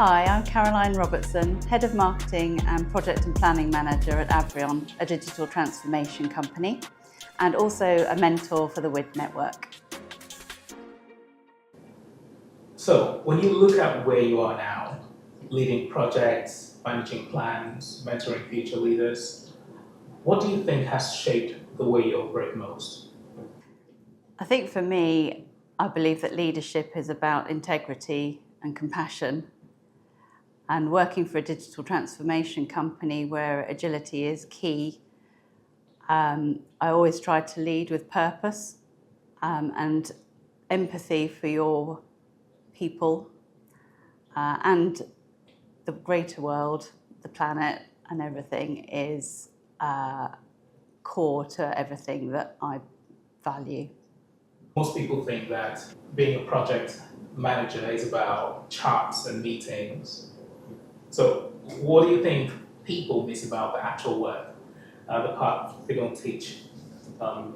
Hi, I'm Caroline Robertson, Head of Marketing and Project and Planning Manager at Avrion, a digital transformation company, and also a mentor for the WID network. So, when you look at where you are now, leading projects, managing plans, mentoring future leaders, what do you think has shaped the way you operate most? I think for me, I believe that leadership is about integrity and compassion. And working for a digital transformation company where agility is key, I always try to lead with purpose and empathy for your people and the greater world, the planet and everything is core to everything that I value. Most people think that being a project manager is about charts and meetings. So, what do you think people miss about the actual work, the part they don't teach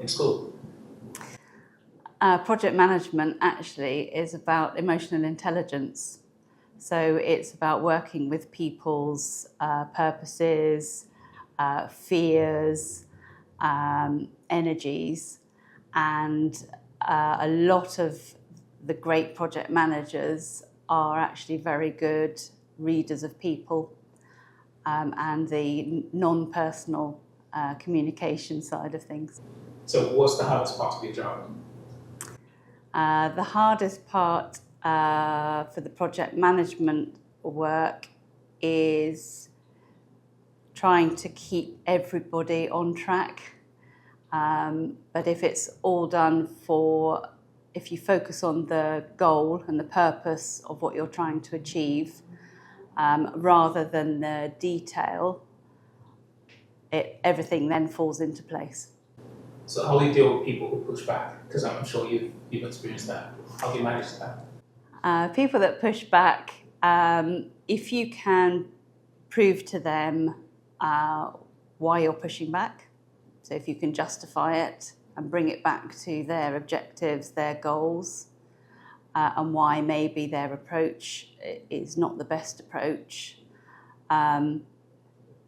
in school? Project management actually is about emotional intelligence. So it's about working with people's purposes, fears, energies, and a lot of the great project managers are actually very good readers of people and the non-personal communication side of things. So, what's the hardest part of your job? The hardest part for the project management work is trying to keep everybody on track. But if it's all done if you focus on the goal and the purpose of what you're trying to achieve, rather than the detail, everything then falls into place. So, how do you deal with people who push back? Because I'm sure you've experienced that. How do you manage that? People that push back, if you can prove to them why you're pushing back, so if you can justify it and bring it back to their objectives, their goals, and why maybe their approach is not the best approach.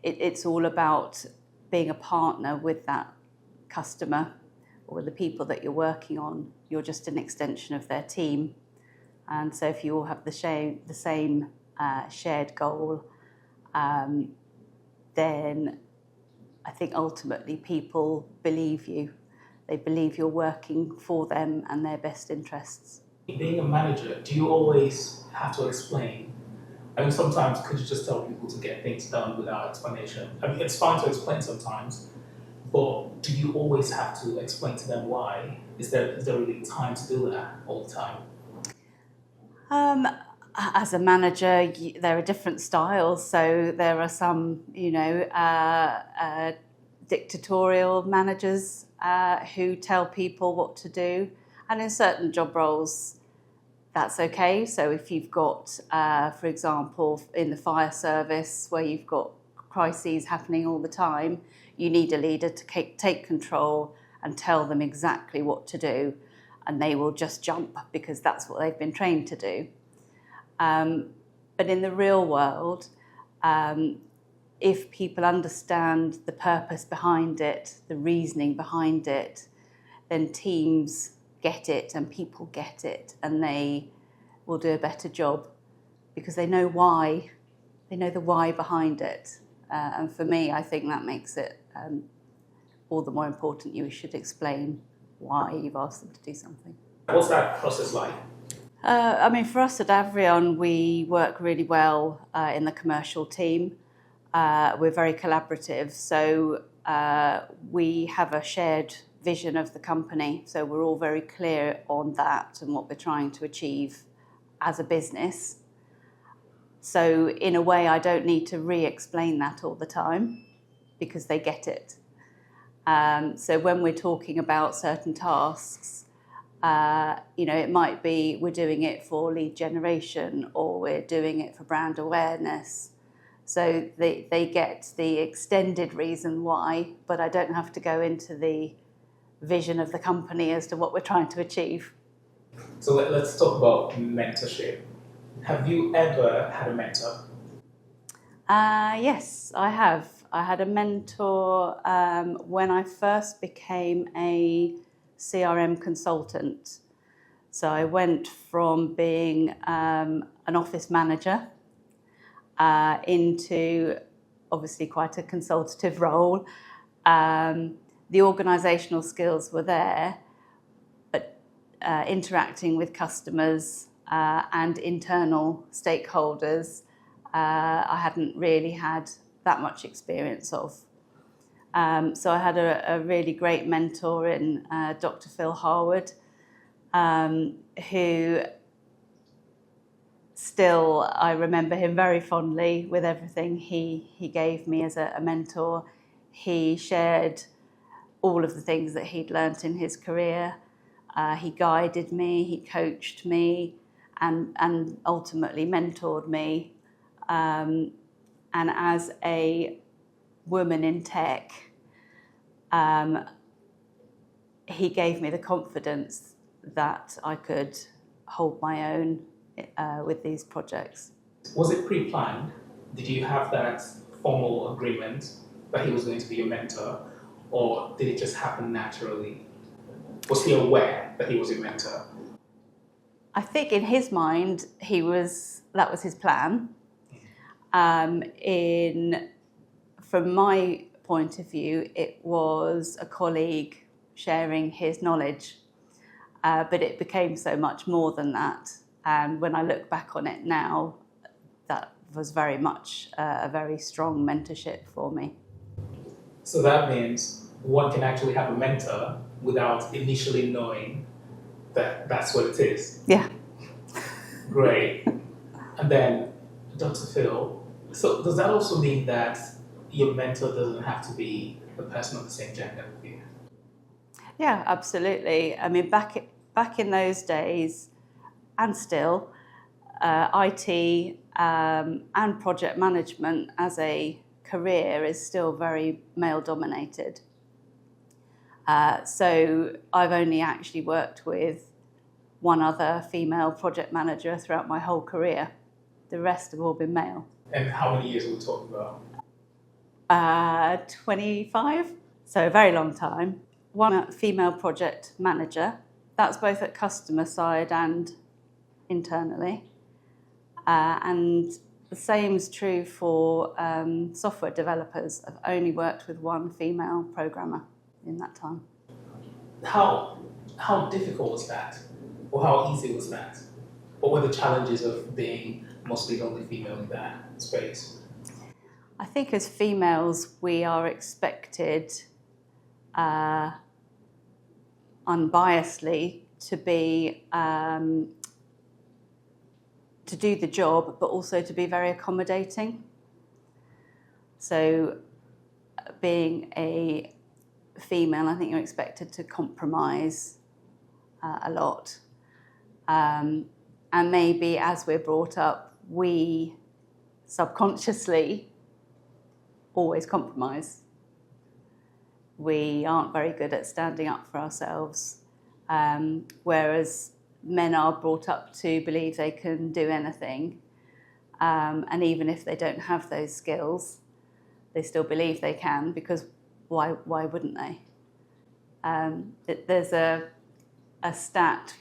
It's all about being a partner with that customer or the people that you're working on. You're just an extension of their team. And so if you all have the same shared goal, then I think ultimately people believe you. They believe you're working for them and their best interests. Being a manager, do you always have to explain? I mean, sometimes could you just tell people to get things done without explanation? I mean, it's fine to explain sometimes, but do you always have to explain to them why? Is there really time to do that all the time? As a manager, there are different styles. So there are some, dictatorial managers who tell people what to do. And in certain job roles, that's okay. So if you've got, for example, in the fire service where you've got crises happening all the time, you need a leader to take control and tell them exactly what to do. And they will just jump because that's what they've been trained to do. But in the real world, if people understand the purpose behind it, the reasoning behind it, then teams get it and people get it and they will do a better job because they know why. They know the why behind it. And for me, I think that makes it all the more important. You should explain why you've asked them to do something. What's that process like? For us at Avrion, we work really well in the commercial team. We're very collaborative, so we have a shared vision of the company. So we're all very clear on that and what we're trying to achieve as a business. So in a way, I don't need to re-explain that all the time because they get it. So when we're talking about certain tasks, it might be we're doing it for lead generation or we're doing it for brand awareness. So they get the extended reason why, but I don't have to go into the vision of the company as to what we're trying to achieve. So let's talk about mentorship. Have you ever had a mentor? Yes, I have. I had a mentor when I first became a CRM consultant. So I went from being an office manager into obviously quite a consultative role. The organisational skills were there, but interacting with customers and internal stakeholders, I hadn't really had that much experience of. So I had a really great mentor in Dr. Phil Harwood, who still, I remember him very fondly with everything he gave me as a mentor. He shared all of the things that he'd learnt in his career. He guided me, he coached me, and ultimately mentored me. And as a woman in tech, he gave me the confidence that I could hold my own with these projects. Was it pre-planned? Did you have that formal agreement that he was going to be your mentor, or did it just happen naturally? Was he aware that he was your mentor? I think in his mind, that was his plan. From my point of view, it was a colleague sharing his knowledge, but it became so much more than that. And when I look back on it now, that was very much a very strong mentorship for me. So that means one can actually have a mentor without initially knowing that that's what it is. Yeah. Great. And then, Dr. Phil, so does that also mean that your mentor doesn't have to be a person of the same gender with you? Yeah, absolutely. I mean, back in those days, and still, IT and project management as a career is still very male-dominated. So I've only actually worked with one other female project manager throughout my whole career. The rest have all been male. And how many years are we talking about? 25, so a very long time. One female project manager, that's both at customer side and internally. And the same is true for software developers. I've only worked with one female programmer in that time. How difficult was that? Or how easy was that? What were the challenges of being mostly only female in that space? I think as females, we are expected unbiasedly to be to do the job, but also to be very accommodating. So being a female, I think you're expected to compromise a lot. And maybe as we're brought up, we subconsciously always compromise. We aren't very good at standing up for ourselves, whereas men are brought up to believe they can do anything, and even if they don't have those skills, they still believe they can, because why wouldn't they? There's a stat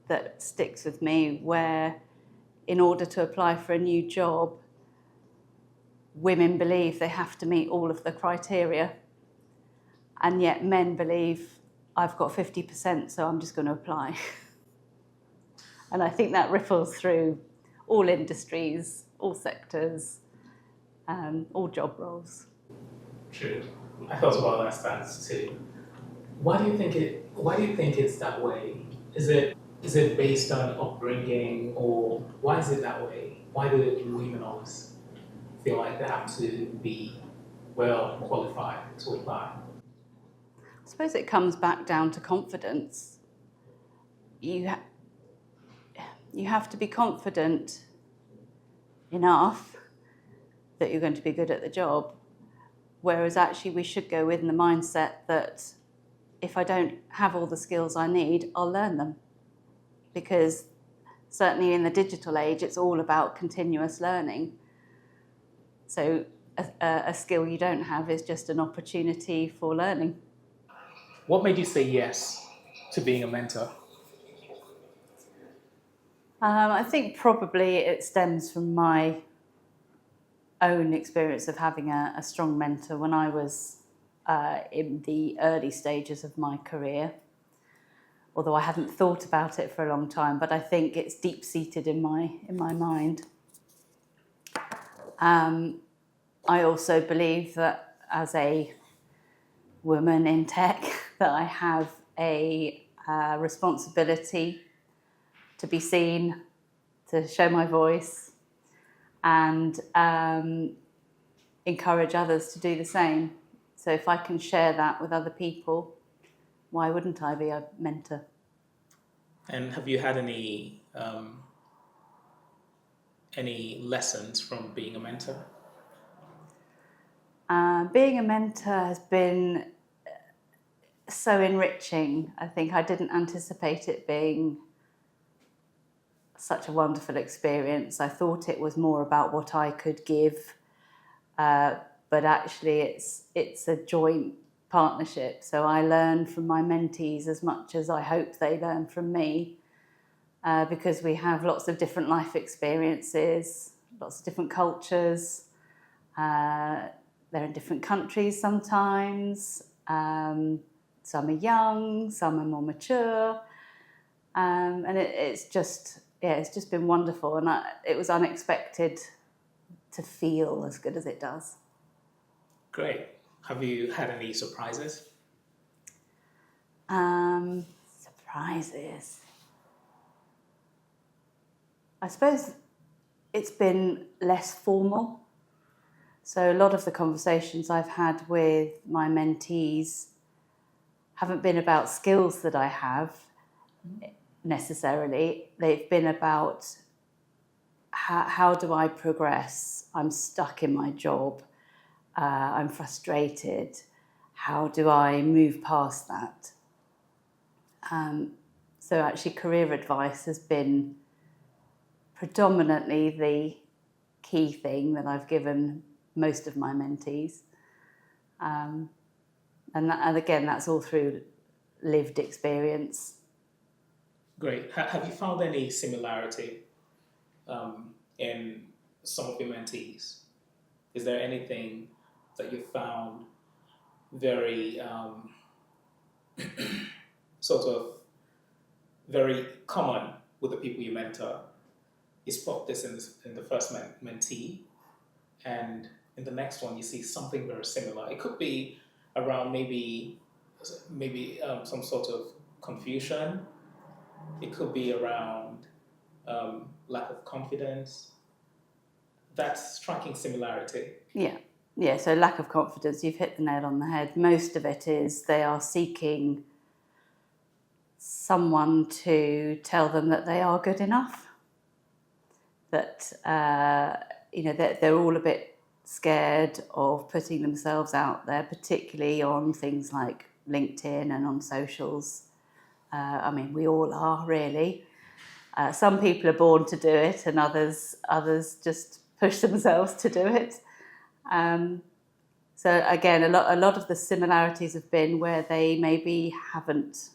that sticks with me where in order to apply for a new job, women believe they have to meet all of the criteria, and yet men believe I've got 50%, so I'm just going to apply. And I think that ripples through all industries, all sectors, all job roles. True. I thought about that stance too. Why do you think it's that way? Is it based on upbringing, or why is it that way? Why do women always feel like they have to be well qualified to apply? I suppose it comes back down to confidence. You have to be confident enough that you're going to be good at the job, whereas actually we should go in the mindset that if I don't have all the skills I need, I'll learn them, because certainly in the digital age, it's all about continuous learning. So a skill you don't have is just an opportunity for learning. What made you say yes to being a mentor? I think probably it stems from my own experience of having a strong mentor when I was in the early stages of my career. Although I hadn't thought about it for a long time, but I think it's deep-seated in my mind. I also believe that as a woman in tech, that I have a responsibility to be seen, to show my voice, and encourage others to do the same. So if I can share that with other people, why wouldn't I be a mentor? And have you had any lessons from being a mentor? Being a mentor has been so enriching. I think I didn't anticipate it being such a wonderful experience. I thought it was more about what I could give, but actually it's a joint partnership. So I learn from my mentees as much as I hope they learn from me, because we have lots of different life experiences, lots of different cultures. They're in different countries sometimes. Some are young, some are more mature, and it's just been wonderful, and it was unexpected to feel as good as it does. Great. Have you had any surprises? Surprises. I suppose it's been less formal. So a lot of the conversations I've had with my mentees haven't been about skills that I have necessarily. They've been about how do I progress? I'm stuck in my job. I'm frustrated. How do I move past that? So actually career advice has been predominantly the key thing that I've given most of my mentees. And again, that's all through lived experience. Great. Have you found any similarity in some of your mentees? Is there anything that you found very sort of very common with the people you mentor? You spot this in the first mentee, and in the next one you see something very similar. It could be around maybe some sort of confusion. It could be around lack of confidence. That's striking similarity. Yeah, so lack of confidence, you've hit the nail on the head. Most of it is they are seeking someone to tell them that they are good enough. That, that they're all a bit scared of putting themselves out there, particularly on things like LinkedIn and on socials. We all are, really. Some people are born to do it, and others just push themselves to do it. So again, a lot of the similarities have been where they maybe haven't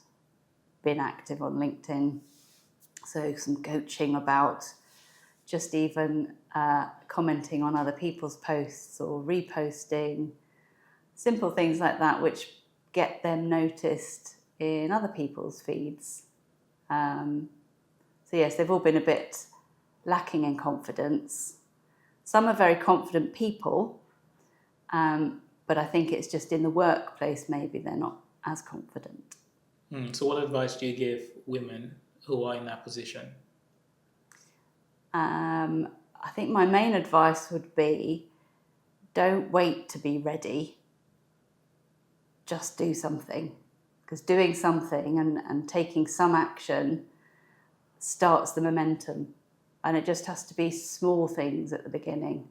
been active on LinkedIn. So some coaching about just even commenting on other people's posts or reposting, simple things like that, which get them noticed in other people's feeds. So yes, they've all been a bit lacking in confidence. Some are very confident people, but I think it's just in the workplace maybe they're not as confident. So what advice do you give women who are in that position? I think my main advice would be, don't wait to be ready. Just do something. Because doing something and taking some action starts the momentum. And it just has to be small things at the beginning.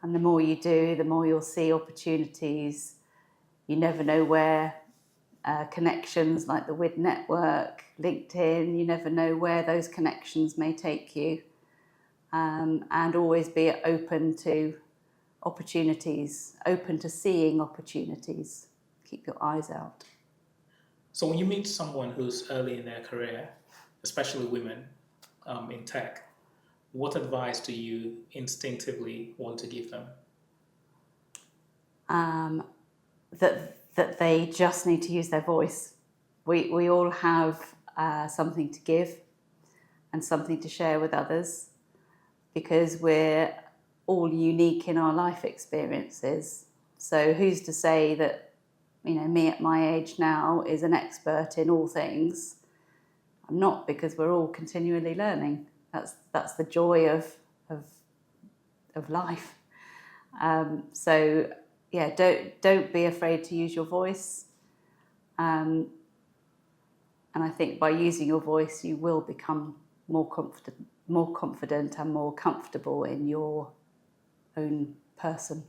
And the more you do, the more you'll see opportunities. You never know where connections like the WID network, LinkedIn. You never know where those connections may take you. And always be open to opportunities, open to seeing opportunities. Keep your eyes out. So when you meet someone who's early in their career, especially women in tech, what advice do you instinctively want to give them? That they just need to use their voice. We all have something to give and something to share with others, because we're all unique in our life experiences. So who's to say that, me at my age now is an expert in all things? I'm not, because we're all continually learning. That's the joy of life. So yeah, don't be afraid to use your voice. And I think by using your voice, you will become more confident and more comfortable in your own person.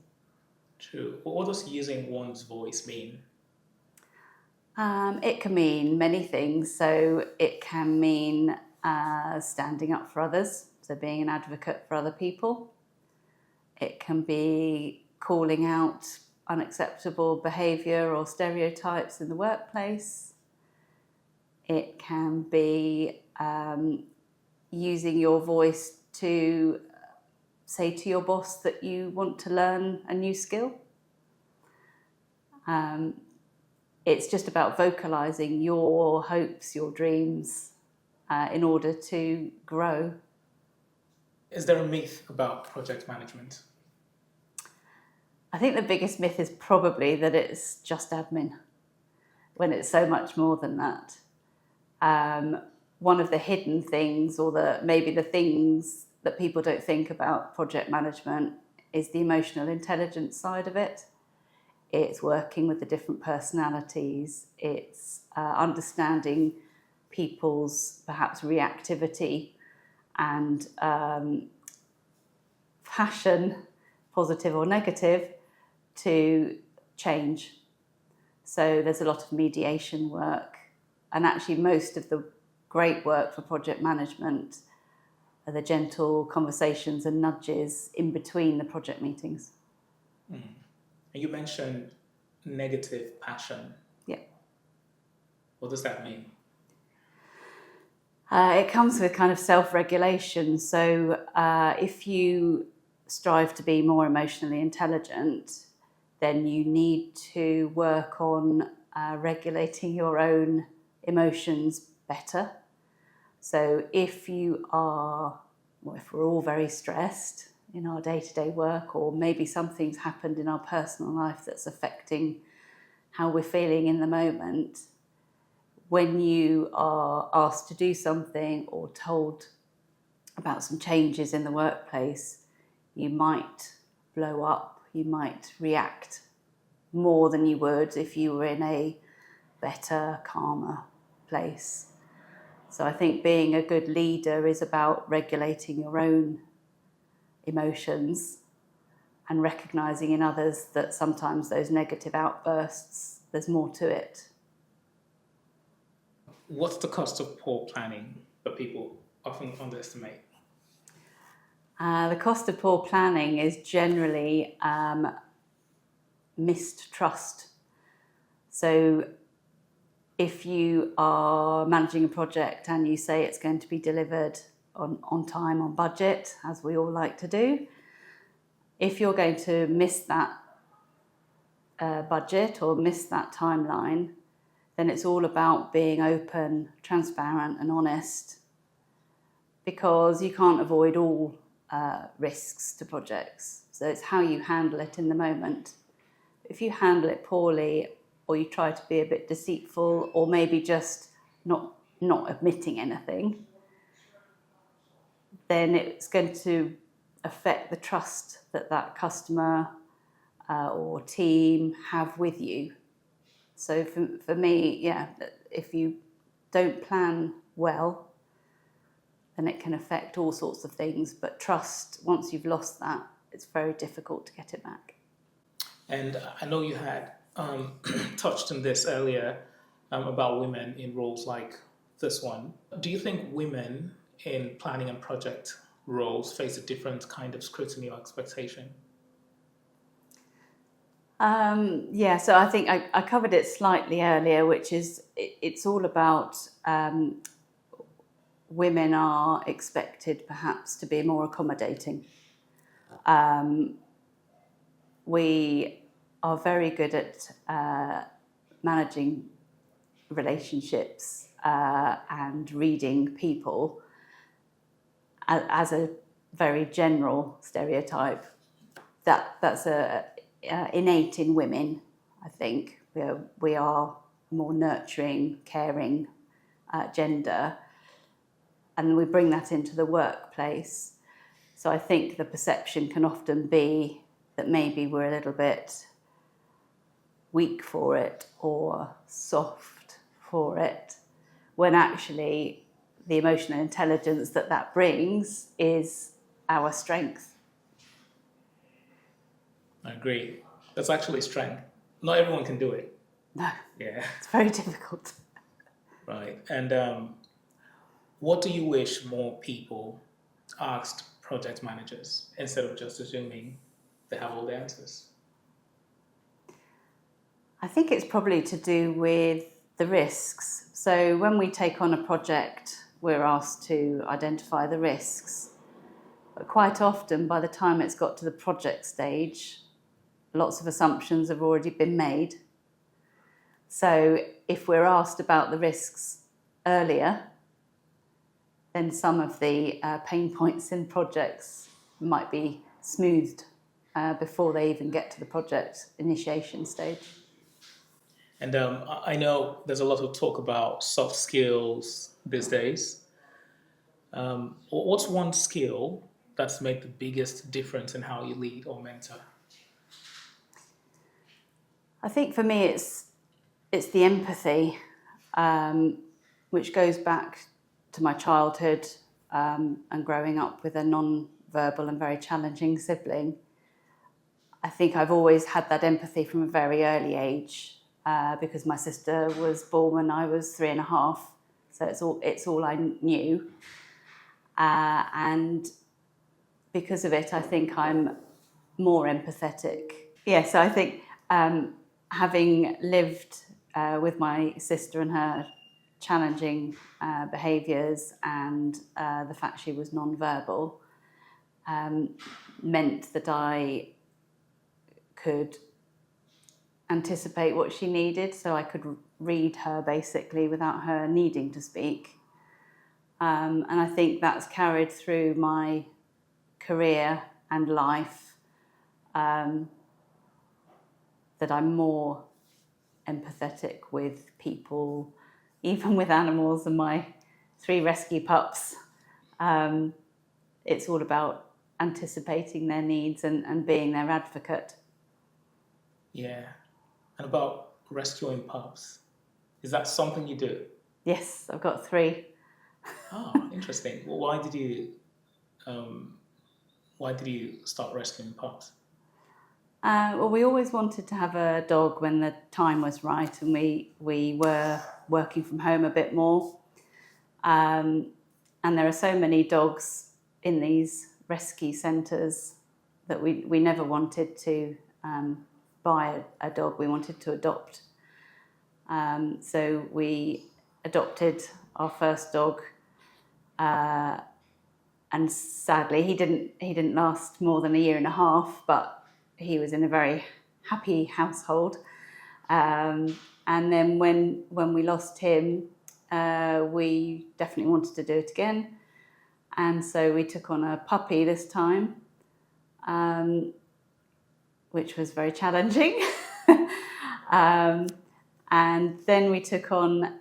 True. What does using one's voice mean? It can mean many things. So it can mean standing up for others, so being an advocate for other people. It can be calling out unacceptable behaviour or stereotypes in the workplace. It can be using your voice to say to your boss that you want to learn a new skill. It's just about vocalising your hopes, your dreams, in order to grow. Is there a myth about project management? I think the biggest myth is probably that it's just admin, when it's so much more than that. One of the hidden things, or maybe the things that people don't think about project management, is the emotional intelligence side of it. It's working with the different personalities. It's understanding people's perhaps reactivity and passion, positive or negative, to change. So there's a lot of mediation work, and actually most of the great work for project management are the gentle conversations and nudges in between the project meetings. Mm. And you mentioned negative passion. Yeah. What does that mean? It comes with kind of self-regulation. So if you strive to be more emotionally intelligent, then you need to work on regulating your own emotions better. So if we're all very stressed in our day-to-day work, or maybe something's happened in our personal life that's affecting how we're feeling in the moment, when you are asked to do something or told about some changes in the workplace, you might blow up, you might react more than you would if you were in a better, calmer place. So I think being a good leader is about regulating your own emotions and recognising in others that sometimes those negative outbursts, there's more to it. What's the cost of poor planning that people often underestimate? The cost of poor planning is generally mistrust. So if you are managing a project and you say it's going to be delivered on time, on budget, as we all like to do, if you're going to miss that budget or miss that timeline, then it's all about being open, transparent and honest, because you can't avoid all risks to projects. So it's how you handle it in the moment. If you handle it poorly, or you try to be a bit deceitful, or maybe just not admitting anything, then it's going to affect the trust that customer or team have with you. So for me, yeah, if you don't plan well, then it can affect all sorts of things. But trust, once you've lost that, it's very difficult to get it back. And I know you had touched on this earlier, about women in roles like this one. Do you think women in planning and project roles face a different kind of scrutiny or expectation? Yeah, so I think I covered it slightly earlier, which is it's all about women are expected perhaps to be more accommodating. We are very good at managing relationships and reading people as a very general stereotype. That's innate in women, I think. We are more nurturing, caring gender, and we bring that into the workplace. So I think the perception can often be that maybe we're a little bit weak for it or soft for it, when actually the emotional intelligence that brings is our strength. I agree. That's actually strength. Not everyone can do it. No, Yeah. it's very difficult. Right. And what do you wish more people asked project managers instead of just assuming they have all the answers? I think it's probably to do with the risks. So when we take on a project, we're asked to identify the risks. But quite often, by the time it's got to the project stage, lots of assumptions have already been made. So if we're asked about the risks earlier, then some of the pain points in projects might be smoothed before they even get to the project initiation stage. And I know there's a lot of talk about soft skills these days. What's one skill that's made the biggest difference in how you lead or mentor? I think for me it's the empathy, which goes back to my childhood and growing up with a non-verbal and very challenging sibling. I think I've always had that empathy from a very early age because my sister was born when I was 3.5, so it's all I knew. And because of it, I think I'm more empathetic. Yeah, so I think having lived with my sister and her challenging behaviours and the fact she was non-verbal meant that I could anticipate what she needed, so I could read her basically without her needing to speak. And I think that's carried through my career and life, that I'm more empathetic with people, even with animals and my 3 rescue pups. It's all about anticipating their needs and being their advocate. Yeah. And about rescuing pups, is that something you do? Yes, I've got 3. Oh, interesting. Well, why did you start rescuing pups? Well, we always wanted to have a dog when the time was right, and we were working from home a bit more. And there are so many dogs in these rescue centres that we never wanted to buy a dog. We wanted to adopt. So we adopted our first dog, and sadly he didn't last more than 1.5 years, but he was in a very happy household. And then when we lost him, we definitely wanted to do it again, and so we took on a puppy this time, which was very challenging. And then we took on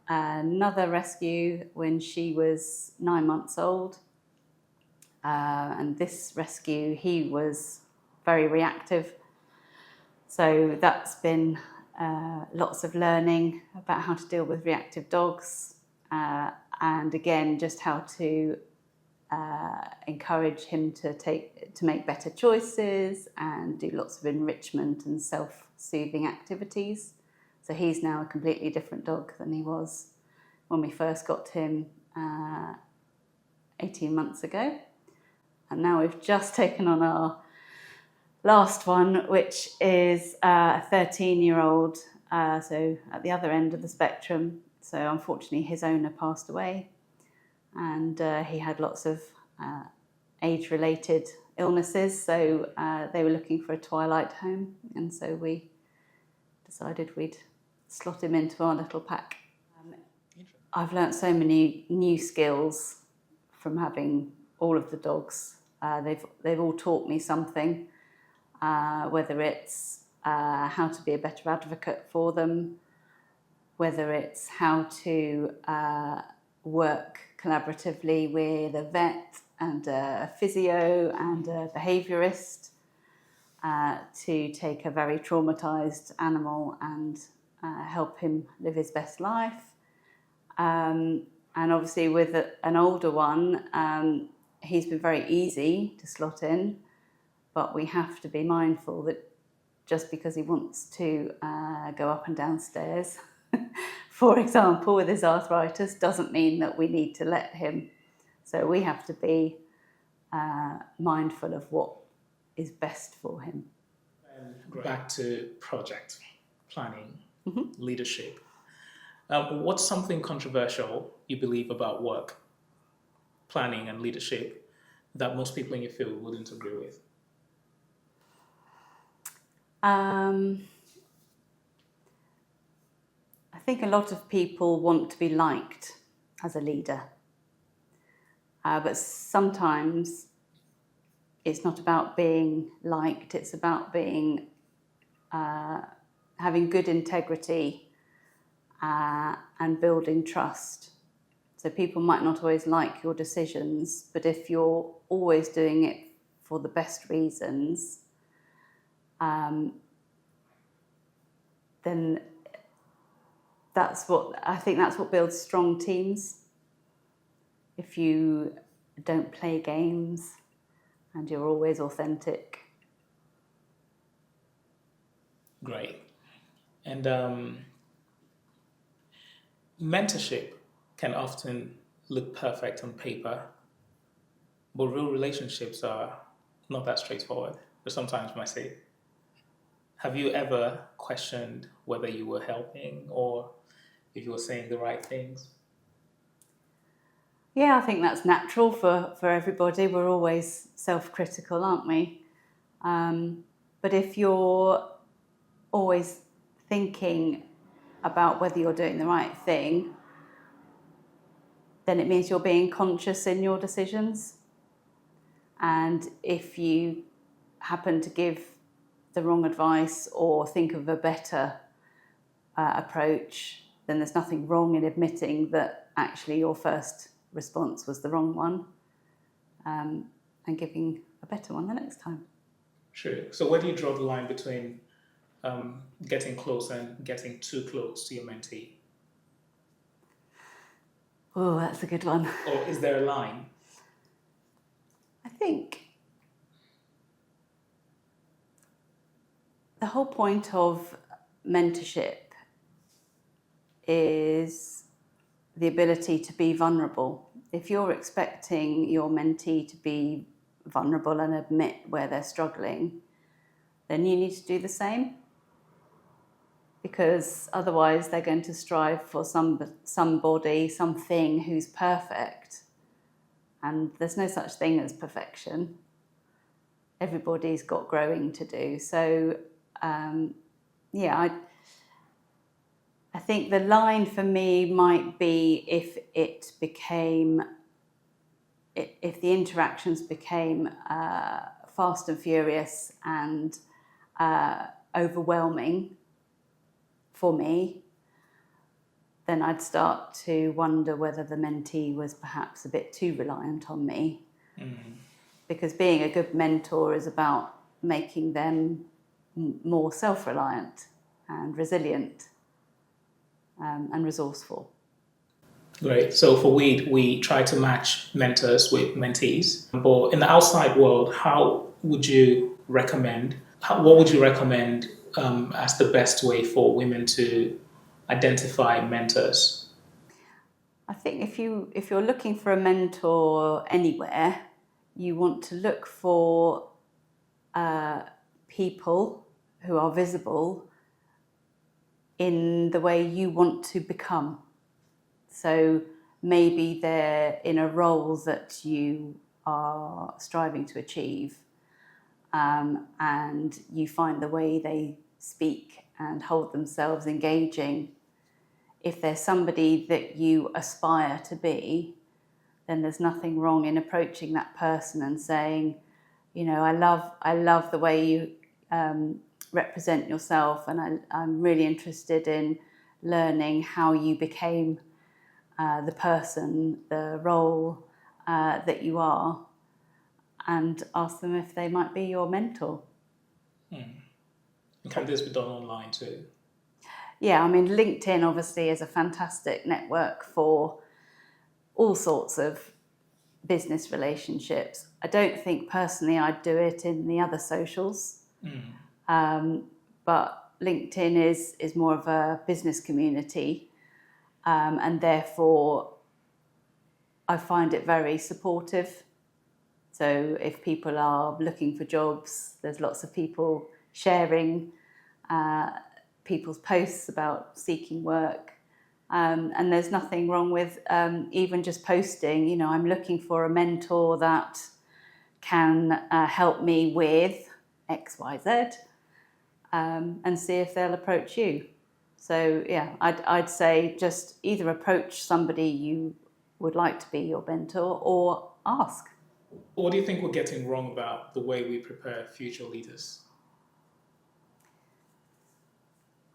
another rescue when she was 9 months old. And this rescue, he was very reactive. So that's been lots of learning about how to deal with reactive dogs. And again, just how to encourage him to make better choices and do lots of enrichment and self-soothing activities So he's now a completely different dog than he was when we first got him 18 months ago. And now we've just taken on our last one, which is a 13-year-old, so at the other end of the spectrum. So unfortunately his owner passed away, and he had lots of age-related illnesses, so they were looking for a twilight home, and so we decided we'd slot him into our little pack. I've learnt so many new skills from having all of the dogs. They've all taught me something, whether it's how to be a better advocate for them, whether it's how to work collaboratively with a vet and a physio and a behaviourist to take a very traumatised animal and help him live his best life. And obviously with an older one, he's been very easy to slot in, but we have to be mindful that just because he wants to go up and down stairs, for example, with his arthritis, doesn't mean that we need to let him. So we have to be mindful of what is best for him. Back to project planning, leadership. What's something controversial you believe about work, planning and leadership that most people in your field wouldn't agree with? I think a lot of people want to be liked as a leader, but sometimes it's not about being liked, it's about being having good integrity and building trust. So people might not always like your decisions, but if you're always doing it for the best reasons, then that's what builds strong teams. If you don't play games and you're always authentic. Great. And mentorship can often look perfect on paper, but real relationships are not that straightforward, or sometimes messy. Have you ever questioned whether you were helping or if you were saying the right things? Yeah, I think that's natural for everybody. We're always self-critical, aren't we? But if you're always thinking about whether you're doing the right thing, then it means you're being conscious in your decisions. And if you happen to give the wrong advice or think of a better approach, then there's nothing wrong in admitting that actually your first response was the wrong one, and giving a better one the next time. Sure. So where do you draw the line between getting close and getting too close to your mentee? Oh, that's a good one. Or is there a line? I think the whole point of mentorship is the ability to be vulnerable. If you're expecting your mentee to be vulnerable and admit where they're struggling, then you need to do the same, because otherwise they're going to strive for somebody, something who's perfect, and there's no such thing as perfection. Everybody's got growing to do. So I think the line for me might be if the interactions became fast and furious and overwhelming for me, then I'd start to wonder whether the mentee was perhaps a bit too reliant on me. Mm-hmm. Because being a good mentor is about making them more self-reliant and resilient and resourceful. Great. So for Weed, we try to match mentors with mentees. But in the outside world, what would you recommend as the best way for women to identify mentors? I think if you're looking for a mentor anywhere, you want to look for people who are visible in the way you want to become. So maybe they're in a role that you are striving to achieve, and you find the way they speak and hold themselves engaging. If there's somebody that you aspire to be, then there's nothing wrong in approaching that person and saying, you know, I love the way you represent yourself, and I'm really interested in learning how you became the person, the role that you are, and ask them if they might be your mentor. Can this be done online too? Yeah, I mean, LinkedIn obviously is a fantastic network for all sorts of business relationships. I don't think personally I'd do it in the other socials, but LinkedIn is more of a business community, and therefore I find it very supportive. So if people are looking for jobs, there's lots of people sharing people's posts about seeking work. And there's nothing wrong with even just posting, you know, I'm looking for a mentor that can help me with X, Y, Z, and see if they'll approach you. So, yeah, I'd say just either approach somebody you would like to be your mentor or ask. What do you think we're getting wrong about the way we prepare future leaders?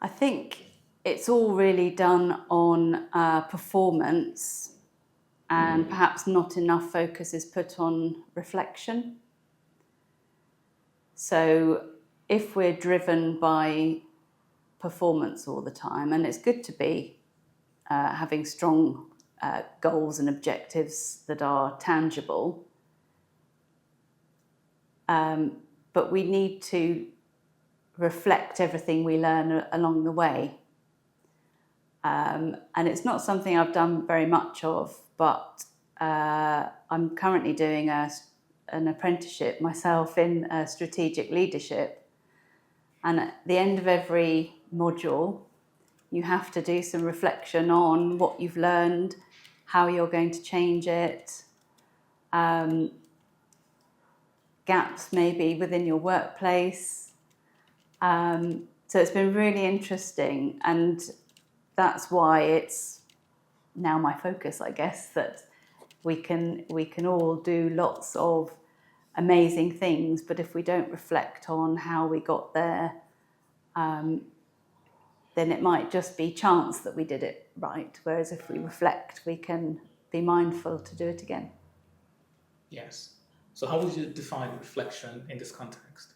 I think it's all really done on performance, and perhaps not enough focus is put on reflection. So if we're driven by performance all the time, and it's good to be having strong goals and objectives that are tangible, but we need to reflect everything we learn along the way. And it's not something I've done very much of, but I'm currently doing an apprenticeship myself in strategic leadership. And at the end of every module, you have to do some reflection on what you've learned, how you're going to change it, gaps maybe within your workplace. So it's been really interesting, and that's why it's now my focus, I guess, that we can all do lots of amazing things, but if we don't reflect on how we got there, then it might just be chance that we did it right. Whereas if we reflect, we can be mindful to do it again. Yes. So how would you define reflection in this context?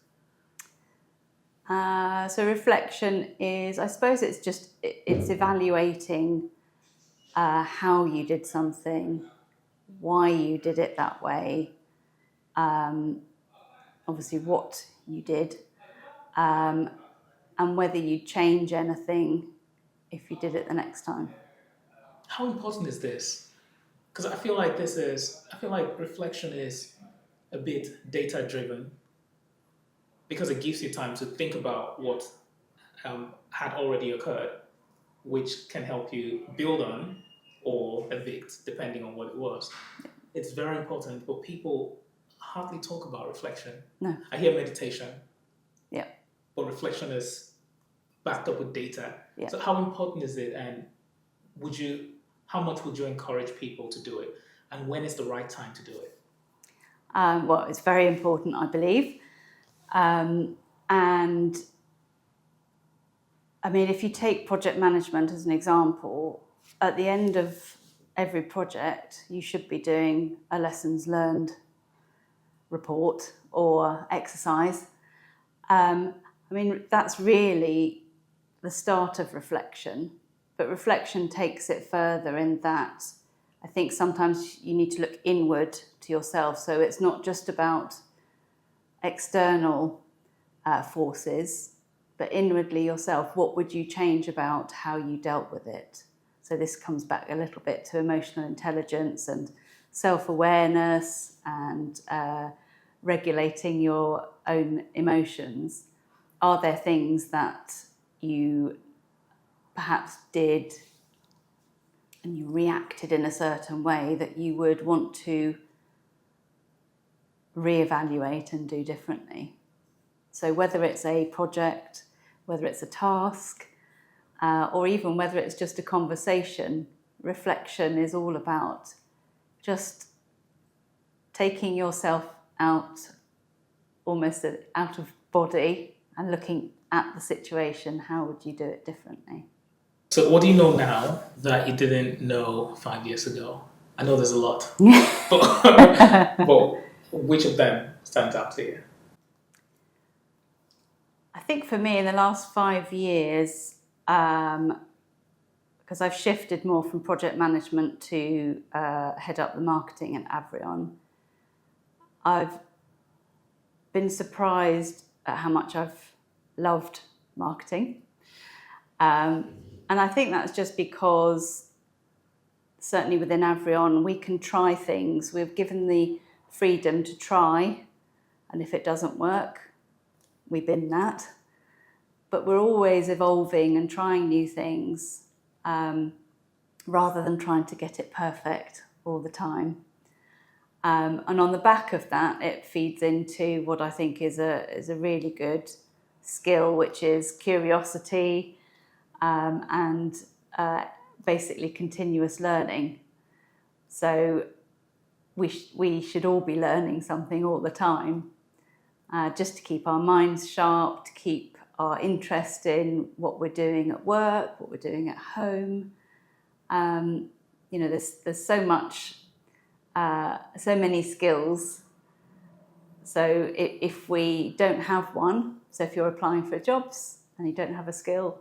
So reflection is, I suppose it's evaluating how you did something, why you did it that way, obviously what you did, and whether you'd change anything if you did it the next time. How important is this? Because I feel like reflection is a bit data driven, because it gives you time to think about what had already occurred, which can help you build on or evict, depending on what it was. It's very important, but people hardly talk about reflection. No. I hear meditation. Yeah. But reflection is backed up with data. Yeah. So how important is it, and how much would you encourage people to do it? And when is the right time to do it? Well, it's very important, I believe. And I mean, if you take project management as an example, at the end of every project, you should be doing a lessons learned report or exercise. I mean, that's really the start of reflection, but reflection takes it further in that I think sometimes you need to look inward to yourself. So it's not just about external forces, but inwardly yourself, what would you change about how you dealt with it? So this comes back a little bit to emotional intelligence and self-awareness and regulating your own emotions. Are there things that you perhaps did and you reacted in a certain way that you would want to reevaluate and do differently? So whether it's a project, whether it's a task, or even whether it's just a conversation, reflection is all about just taking yourself out, almost out of body, and looking at the situation. How would you do it differently? So what do you know now that you didn't know 5 years ago? I know there's a lot, but which of them stands out to you? I think for me in the last 5 years, because I've shifted more from project management to head up the marketing at Avrion, I've been surprised at how much I've loved marketing. And I think that's just because, certainly within Avrion, we can try things. We're given the freedom to try, and if it doesn't work, we bin that. But we're always evolving and trying new things, rather than trying to get it perfect all the time. And on the back of that, it feeds into what I think is a really good skill, which is curiosity, and basically continuous learning. So we should all be learning something all the time, just to keep our minds sharp, to keep our interest in what we're doing at work, what we're doing at home. There's so much, so many skills. So if we don't have one, so if you're applying for jobs and you don't have a skill,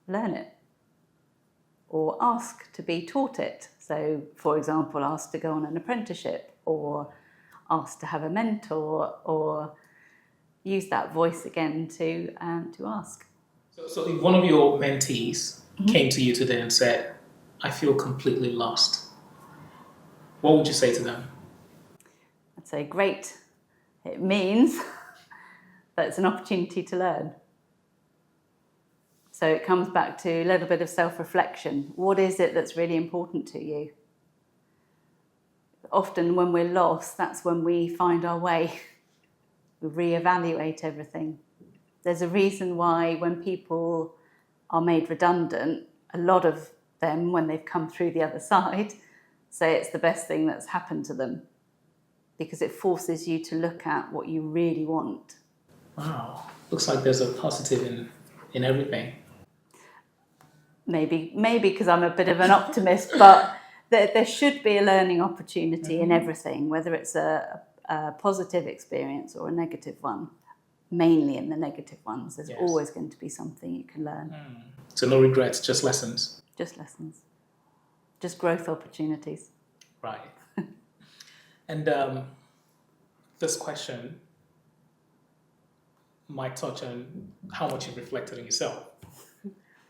learn it, or ask to be taught it. So, for example, ask to go on an apprenticeship, or ask to have a mentor, or use that voice again to ask. So if one of your mentees came to you today and said, I feel completely lost, what would you say to them? I'd say, great. It means that it's an opportunity to learn. So it comes back to a little bit of self-reflection. What is it that's really important to you? Often when we're lost, that's when we find our way. We reevaluate everything. There's a reason why when people are made redundant, a lot of them, when they've come through the other side, say it's the best thing that's happened to them, because it forces you to look at what you really want. Wow, looks like there's a positive in everything. Maybe because I'm a bit of an optimist, but there should be a learning opportunity in everything, whether it's a positive experience or a negative one. Mainly in the negative ones, there's always going to be something you can learn. So no regrets, just lessons. Just lessons. Just growth opportunities. Right. And this question might touch on how much you've reflected on yourself.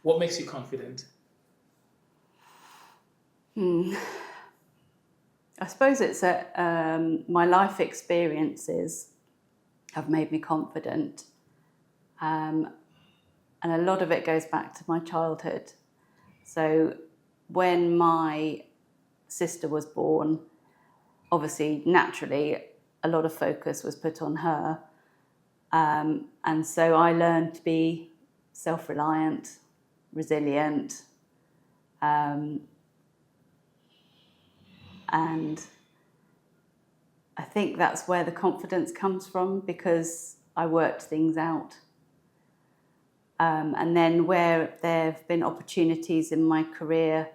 What makes you confident? I suppose it's my life experiences have made me confident. And a lot of it goes back to my childhood. So when my sister was born, obviously, naturally, a lot of focus was put on her. And so I learned to be self-reliant, resilient, and I think that's where the confidence comes from, because I worked things out. And then where there have been opportunities in my career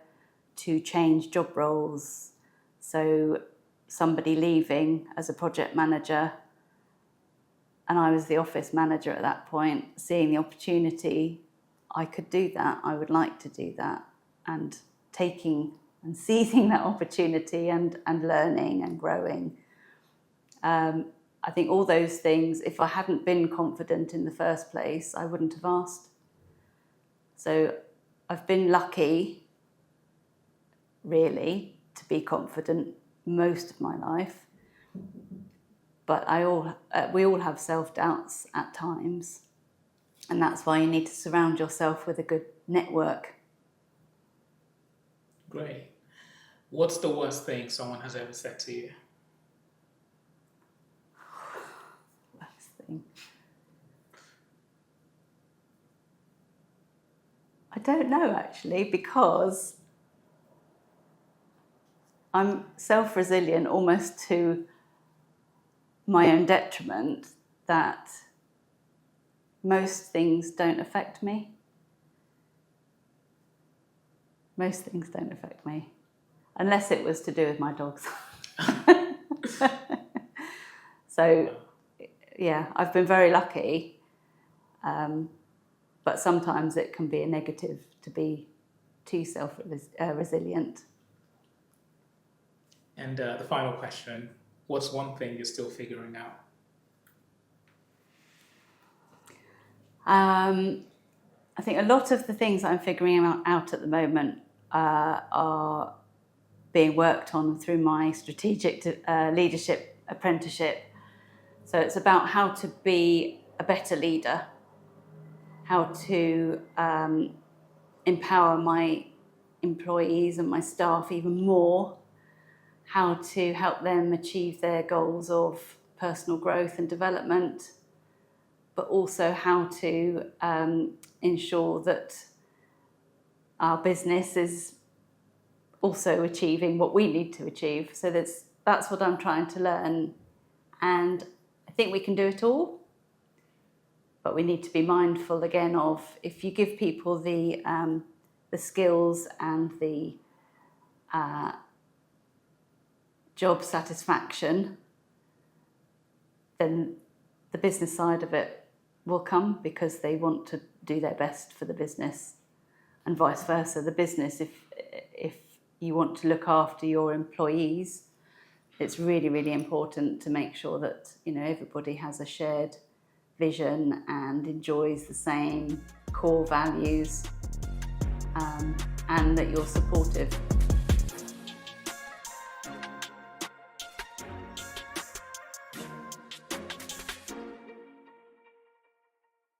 to change job roles, so somebody leaving as a project manager, and I was the office manager at that point, seeing the opportunity, I could do that, I would like to do that, and taking and seizing that opportunity and learning and growing. I think all those things, if I hadn't been confident in the first place, I wouldn't have asked. So I've been lucky, really, to be confident most of my life. But we all have self-doubts at times. And that's why you need to surround yourself with a good network. Great. What's the worst thing someone has ever said to you? Worst thing. I don't know, actually, because I'm self-resilient almost to my own detriment, that most things don't affect me. Most things don't affect me, unless it was to do with my dogs. So, yeah, I've been very lucky, but sometimes it can be a negative to be too self-resilient. And the final question, what's one thing you're still figuring out? I think a lot of the things I'm figuring out at the moment are being worked on through my strategic leadership apprenticeship. So it's about how to be a better leader, how to empower my employees and my staff even more, how to help them achieve their goals of personal growth and development, but also how to ensure that our business is also achieving what we need to achieve. So that's what I'm trying to learn. And I think we can do it all, but we need to be mindful again of, if you give people the skills and the job satisfaction, then the business side of it will come, because they want to do their best for the business, and vice versa. The business, if you want to look after your employees, it's really, really important to make sure that, you know, everybody has a shared vision and enjoys the same core values, and that you're supportive